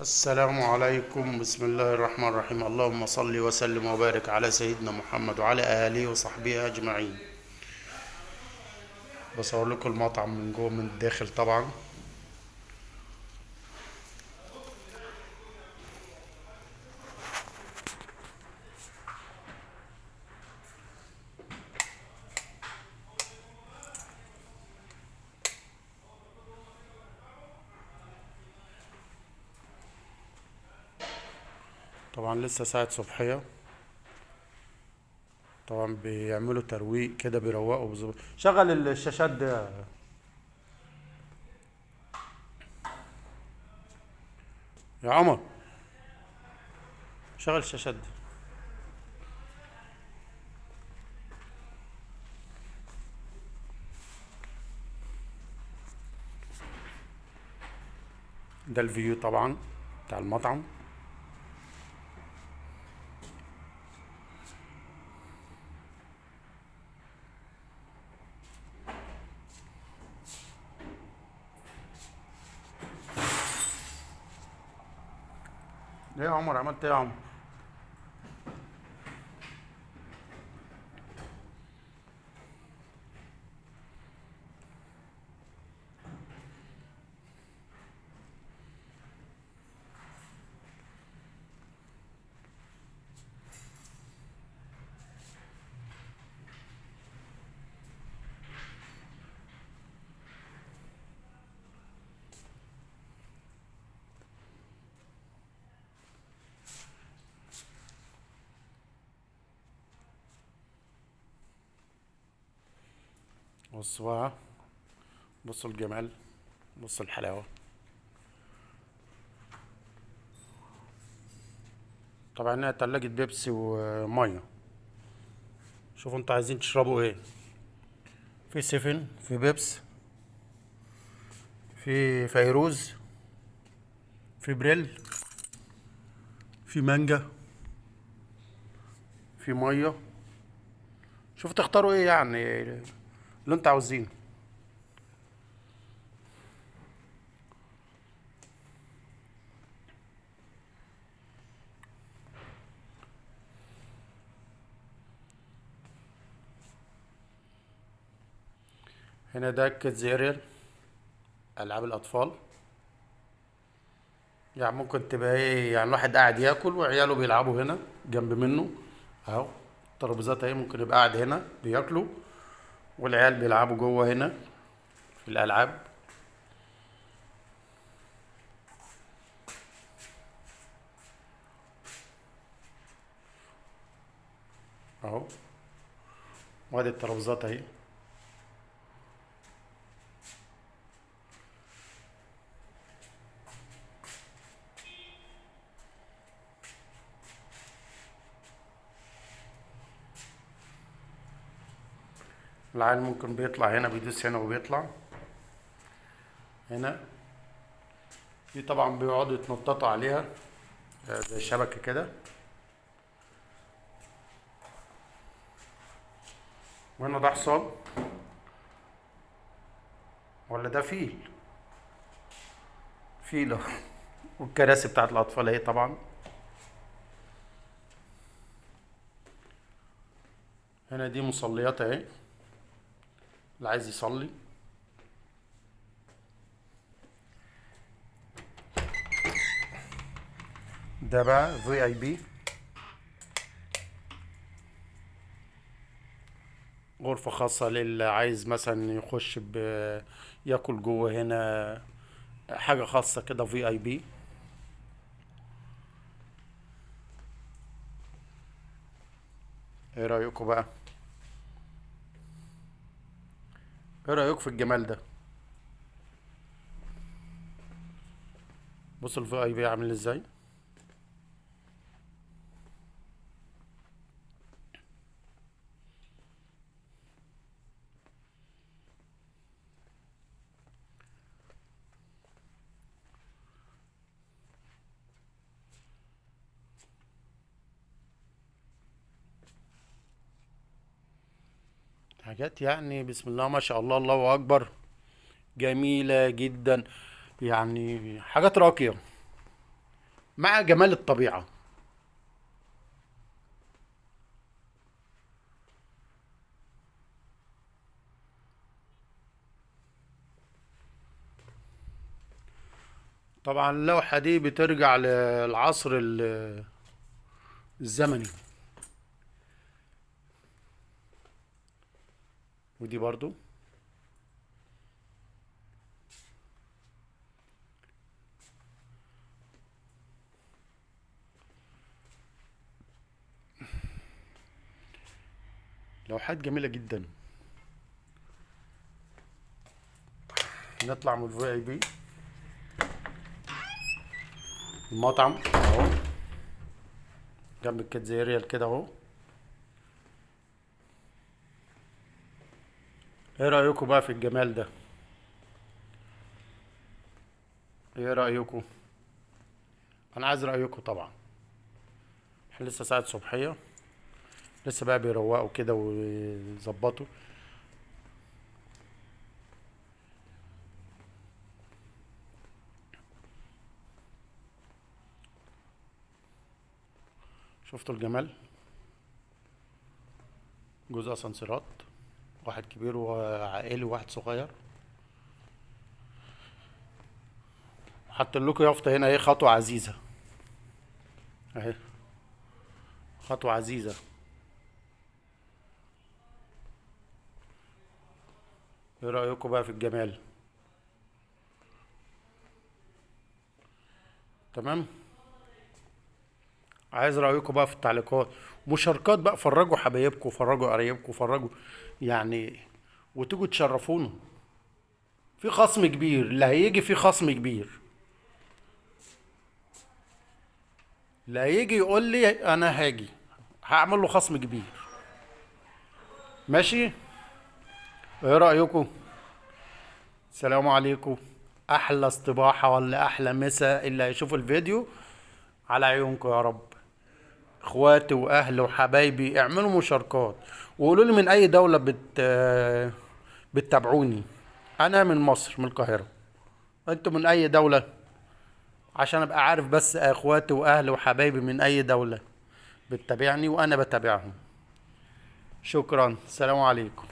السلام عليكم. بسم الله الرحمن الرحيم. اللهم صل وسلم وبارك على سيدنا محمد وعلى آله وصحبه أجمعين. بصور لكم المطعم من جوه من الداخل طبعا. طبعا لسه ساعة صبحية. طبعا بيعملوا ترويق كده، بيروقوا شغل الشاشات ده يا عمر. شغل الشاشات ده. ده الفيو طبعا بتاع المطعم. ايه يا عمر، عملت ايه يا عمر؟ بصوا بقى، بصوا الجمال، بصوا الحلاوة. طبعا هنا تلاجة بيبسي ومية. شوفوا انتوا عايزين تشربوا ايه. في سيفن، في بيبس، في فيروز، في بريل، في مانجا، في ميه. شوفوا تختاروا ايه يعني اللي انتوا عاوزينه. هنا ده كيدز اريال، العاب الاطفال. يعني ممكن تبقى ايه، يعني الواحد قاعد ياكل وعياله بيلعبوا هنا جنب منه. اهو الترابيزات اهي، ممكن يبقى قاعد هنا بياكلوا والعيال بيلعبوا جوه هنا في الالعاب. اهو، وادي الترابيزات اهي. العيال ممكن بيطلع هنا، بيدوس هنا وبيطلع هنا. دي طبعا بيقعدوا يتنططوا عليها زي الشبكة كده. وهنا ده حصان ولا ده فيل؟ فيل اهو. والكراسي بتاعت الأطفال اهي طبعا. هنا دي مصليات اهي، اللي عايز يصلي. ده بقى في اي بي، غرفة خاصة للي عايز مثلا يخش ياكل جوه هنا. حاجة خاصة كده في اي بي. ايه رأيكم بقى؟ ايه رأيكم في الجمال ده؟ بصوا الفي اي بي عامل ازاي. حاجات يعني بسم الله ما شاء الله، الله اكبر، جميلة جدا. يعني حاجات راقية. مع جمال الطبيعة. طبعا اللوحة دي بترجع للعصر الزمني. ودي برضو لوحات جميلة جدا. نطلع من الفي اي بي المطعم اهو جنب الكاتزيريال كده اهو. ايه رأيكم بقى في الجمال ده؟ ايه رأيكم؟ انا عايز رأيكم طبعا. احنا لسه ساعة صبحية، لسه بقى بيروقوا كده ويظبطوا. شفتوا الجمال؟ جزء اسانسيرات، واحد كبير وعائلي وواحد صغير. حاطين لكم يافطة هنا، ايه، خطوة عزيزة اهي، خطوة عزيزة. ايه رأيكم بقى في الجمال؟ تمام. عايز رأيكم بقى في التعليقات، مشاركات بقى، فرجوا حبايبكم، فرجوا قرايبكم، فرجوا يعني، وتيجوا تشرفونا. في خصم كبير، اللي هيجي في خصم كبير. اللي هيجي يقول لي انا هاجي، هعمل له خصم كبير. ماشي. ايه رأيكم؟ السلام عليكم. احلى استباحة ولا احلى مسا اللي هيشوف الفيديو على عيونكم يا رب. اخواتي واهلي وحبايبي، اعملوا مشاركات وقولوا لي من اي دولة بتتابعوني. انا من مصر، من القاهرة. انتوا من اي دولة؟ عشان ابقى عارف بس اخواتي واهلي وحبايبي من اي دولة بتتابعني وانا بتابعهم. شكرا، السلام عليكم.